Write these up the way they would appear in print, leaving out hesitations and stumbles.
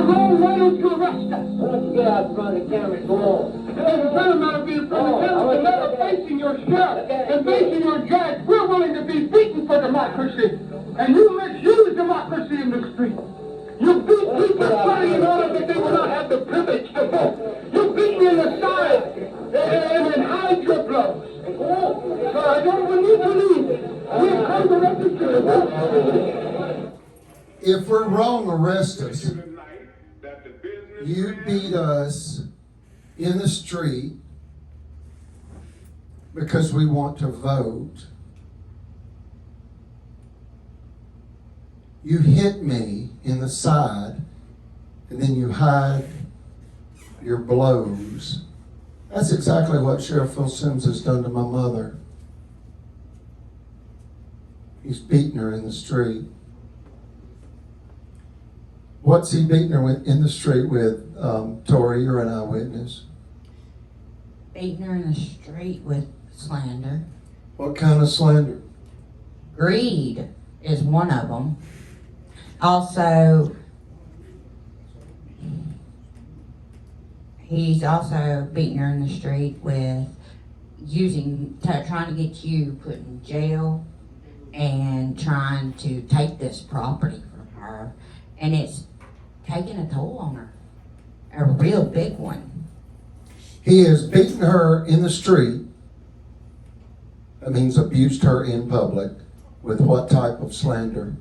home, why don't you arrest us? Why don't you get out in front of the camera and go on? It doesn't matter being in front of the camera, but matter facing your sheriff and facing your judge. We're willing to be beaten for democracy. And you misuse democracy in the street. You beat people trying in order that they will not have the privilege to vote. You beat me in the side and then hide your blows. So I don't need to leave. We've come to register. If we're wrong, arrest us. You beat us in the street because we want to vote. You hit me in the side and then you hide your blows. That's exactly what Sheriff Phil Sims has done to my mother. He's beaten her in the street. What's he beating her with in the street with, Tori? You're an eyewitness. Beating her in the street with slander. What kind of slander? Greed is one of them. Also, he's also beating her in the street with trying to get you put in jail and trying to take this property from her. And it's taking a toll on her, a real big one. He has beaten her in the street. That means abused her in public. With what type of slander?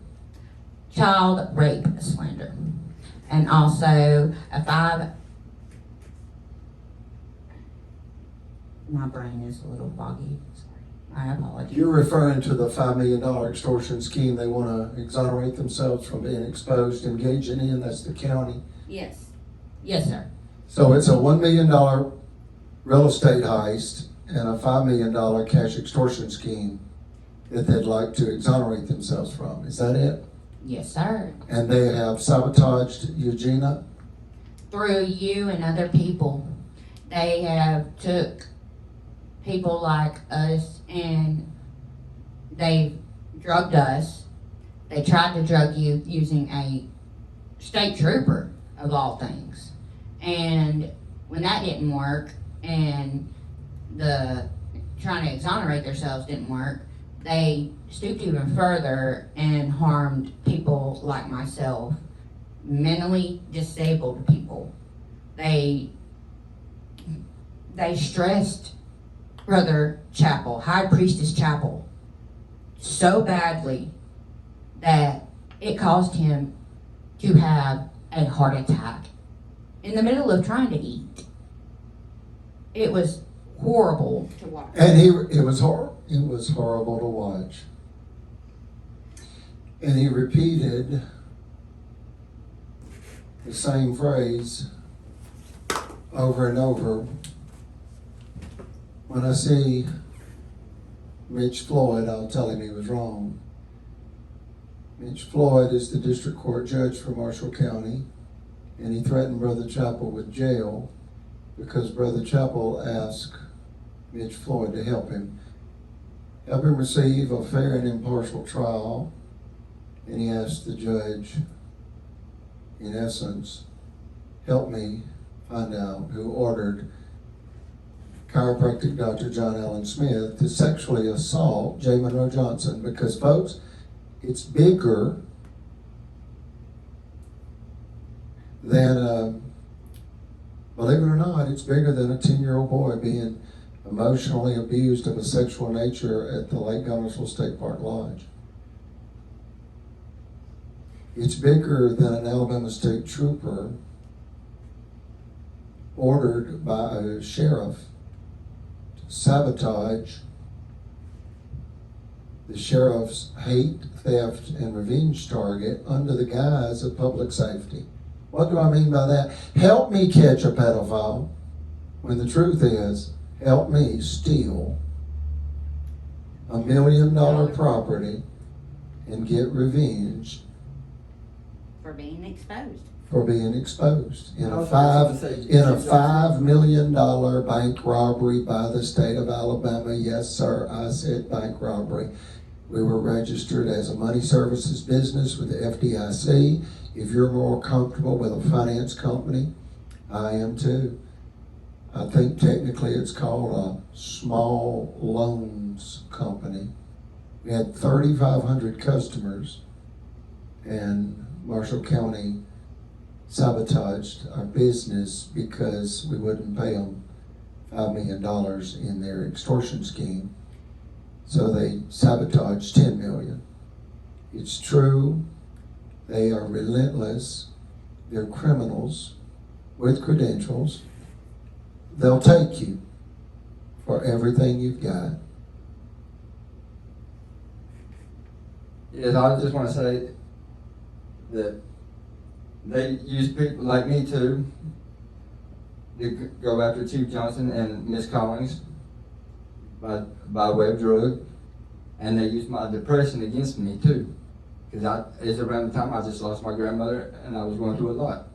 Child rape slander. And also my brain is a little foggy. Sorry. I apologize. You're referring to the $5 million extortion scheme they want to exonerate themselves from being exposed, engaging in. That's the county. Yes. Yes, sir. So it's a $1 million real estate heist and a $5 million cash extortion scheme that they'd like to exonerate themselves from. Is that it? Yes, sir. And they have sabotaged EUJENA? Through you and other people. They have took people like us and they drugged us. They tried to drug you using a state trooper, of all things. And when that didn't work and the trying to exonerate themselves didn't work, they stooped even further and harmed people like myself, mentally disabled people. They stressed Brother Chapel, High Priestess Chapel, so badly that it caused him to have a heart attack in the middle of trying to eat. It was horrible to watch. And it was horrible to watch. And he repeated the same phrase over and over. When I see Mitch Floyd, I'll tell him he was wrong. Mitch Floyd is the district court judge for Marshall County, and he threatened Brother Chapel with jail because Brother Chapel asked Mitch Floyd to help him receive a fair and impartial trial. And he asked the judge, in essence, help me find out who ordered chiropractic Dr. John Allen Smith to sexually assault J. Monroe Johnson. Because, folks, it's bigger than, believe it or not, it's bigger than a 10-year-old boy being emotionally abused of a sexual nature at the Lake Gunnersville State Park Lodge. It's bigger than an Alabama State Trooper ordered by a sheriff to sabotage the sheriff's hate, theft, and revenge target under the guise of public safety. What do I mean by that? Help me catch a pedophile, when the truth is, help me steal $1 million property and get revenge For being exposed. for being exposed in a $5 million bank robbery by the state of Alabama. Yes, sir, I said bank robbery. We were registered as a money services business with the FDIC. If you're more comfortable with a finance company, I am too. I think technically it's called a small loans company. We had 3,500 customers, and Marshall County sabotaged our business because we wouldn't pay them $5 million in their extortion scheme. So they sabotaged $10 million. It's true, they are relentless, they're criminals with credentials. They'll take you for everything you've got. Yes, I just want to say that they use people like me to go after Chief Johnson and Miss Collins by way of drug, and they use my depression against me too. Because it's around the time I just lost my grandmother, and I was going through a lot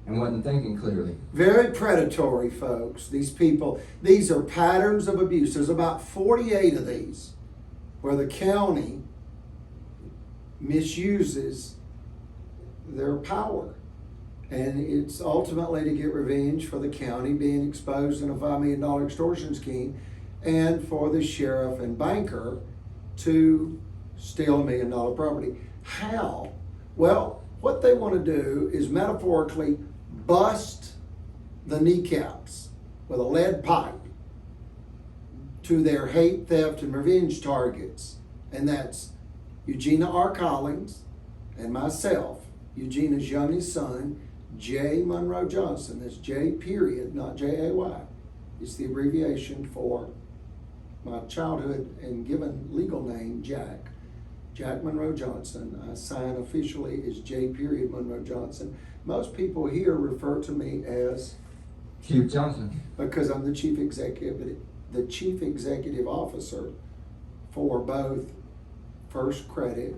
and wasn't thinking clearly. Very predatory, folks. These people, these are patterns of abuse. There's about 48 of these where the county misuses their power. And it's ultimately to get revenge for the county being exposed in a $5 million extortion scheme, and for the sheriff and banker to steal $1 million property. How? Well, what they want to do is metaphorically bust the kneecaps with a lead pipe to their hate, theft, and revenge targets. And that's EUJENA R. Collins and myself, EUJENA's youngest son, J. Monroe Johnson. That's J period, not J-A-Y. It's the abbreviation for my childhood and given legal name, Jack. Jack Monroe Johnson. I sign officially as J. period Monroe Johnson. Most people here refer to me as Chief Johnson. because I'm the chief executive officer for both First Credit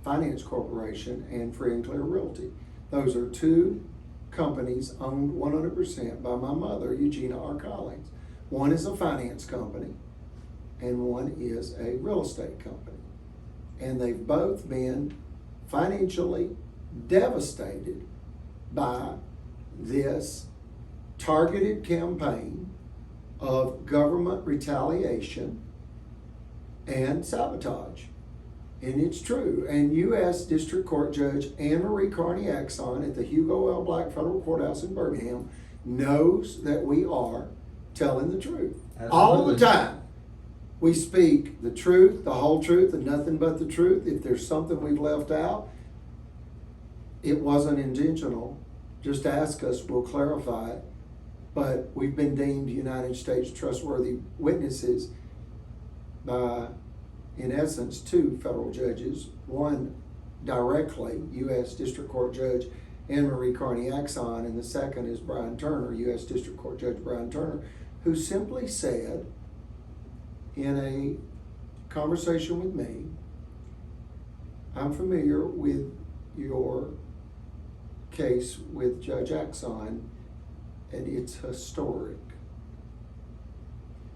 Finance Corporation and Free and Clear Realty. Those are two companies owned 100% by my mother, EUJENA R. Collins. One is a finance company and one is a real estate company. And they've both been financially devastated by this targeted campaign of government retaliation and sabotage. And it's true. And U.S. District Court Judge Anne Marie Carney Exxon at the Hugo L. Black Federal Courthouse in Birmingham knows that we are telling the truth. Absolutely. All the time. We speak the truth, the whole truth, and nothing but the truth. If there's something we've left out, it wasn't intentional. Just ask us, we'll clarify it. But we've been deemed United States trustworthy witnesses by, in essence, two federal judges. One directly, U.S. District Court Judge Anne Marie Carney Exxon, and the second is Brian Turner, U.S. District Court Judge Brian Turner, who simply said in a conversation with me, I'm familiar with your case with Judge Exxon, and it's historic.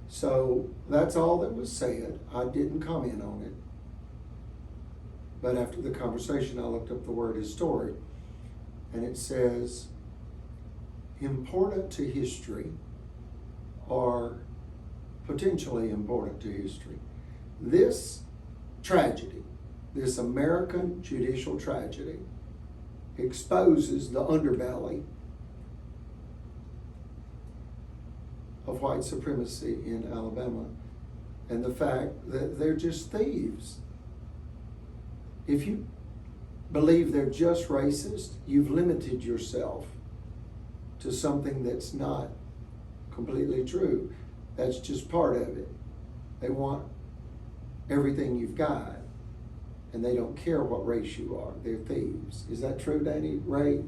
So that's all that was said. I didn't comment on it. But after the conversation, I looked up the word historic, and it says important to history, or potentially important to history. This tragedy, this American judicial tragedy, exposes the underbelly of white supremacy in Alabama and the fact that they're just thieves. If you believe they're just racist, you've limited yourself to something that's not completely true. That's just part of it. They want everything you've got, and they don't care what race you are. They're thieves. Is that true, Danny? Ray?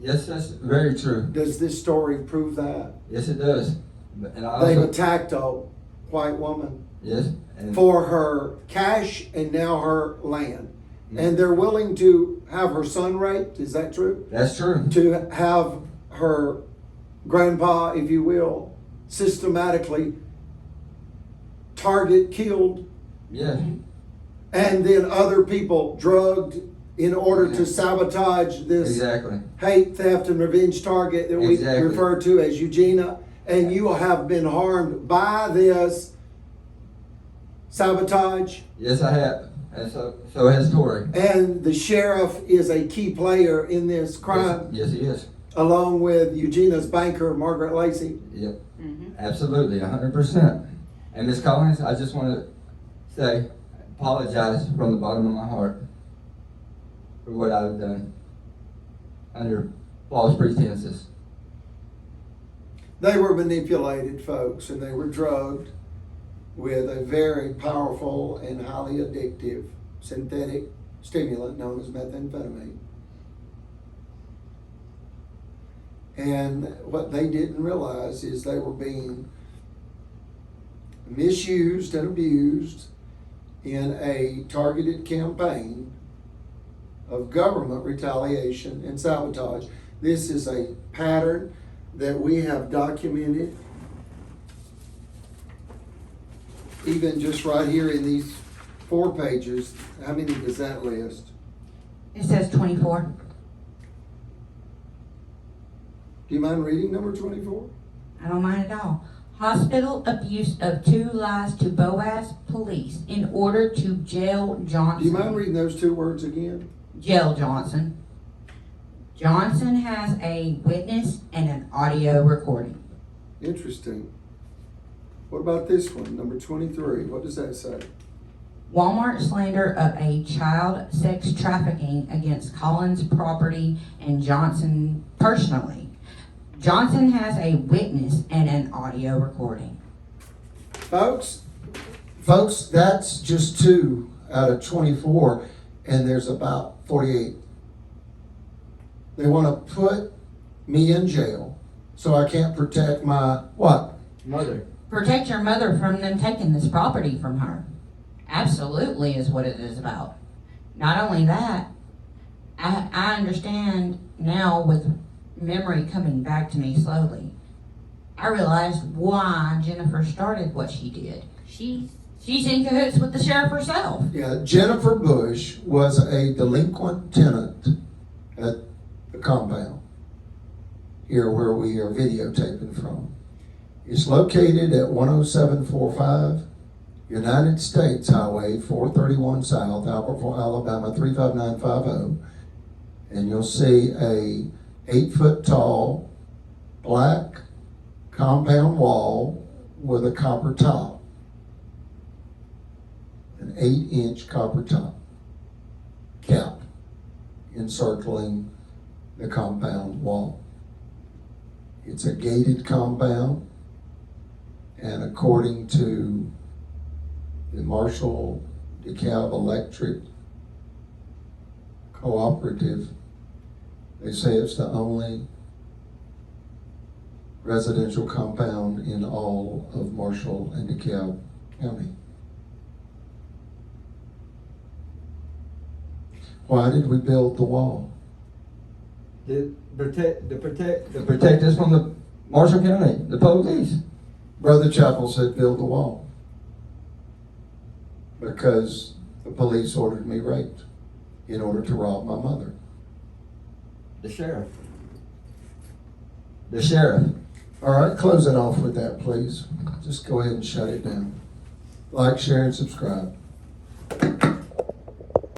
Yes, that's very true. Does this story prove that? Yes, it does. And I They've also, attacked a white woman yes, and for her cash and now her land. Mm-hmm. And they're willing to have her son raped. Is that true? that's true. To have her grandpa, if you will, systematically killed Yes, And then other people drugged in order to sabotage this exactly. hate, theft, and revenge target that we Exactly. refer to as EUJENA. And you have been harmed by this sabotage. Yes, I have. And so has Tori. And the sheriff is a key player in this crime, Yes, he is. along with EUJENA's banker, Margaret Lacey. Yep. Absolutely, 100%. And Ms. Collins, I just want to say, apologize from the bottom of my heart for what I've done under false pretenses. They were manipulated, folks, and they were drugged with a very powerful and highly addictive synthetic stimulant known as methamphetamine. And what they didn't realize is they were being misused and abused in a targeted campaign of government retaliation and sabotage. This is a pattern that we have documented, even just right here in these 4 pages. How many does that list? It says 24. Do you mind reading number 24? I don't mind at all. Hospital abuse of 2 lies to Boaz police in order to jail Johnson. Do you mind reading those 2 words again? Jail Johnson. Johnson has a witness and an audio recording. Interesting. What about this one, number 23? What does that say? Walmart slander of a child sex trafficking against Collins property and Johnson personally. Johnson has a witness and an audio recording. Folks, That's just 2 out of 24, and there's about 48. They want to put me in jail so I can't protect my what? Mother. Protect your mother from them taking this property from her. Absolutely is what it is about. Not only that, I understand now with memory coming back to me slowly. I realized why Jennifer started what she did. She's in cahoots with the sheriff herself. Yeah, Jennifer Bush was a delinquent tenant at the compound here where we are videotaping from. It's located at 10745 United States Highway 431 South, Albertville, Alabama 35950. And you'll see a 8-foot tall black compound wall with a copper top. An 8-inch copper top cap encircling the compound wall. It's a gated compound, and according to the Marshall DeKalb Electric Cooperative, they say it's the only residential compound in all of Marshall and DeKalb County. Why did we build the wall? To protect us from the Marshall County, the police. Brother Chappell said build the wall because the police ordered me raped in order to rob my mother. The sheriff. The sheriff. All right, close it off with that, please. Just go ahead and shut it down. Like, share, and subscribe.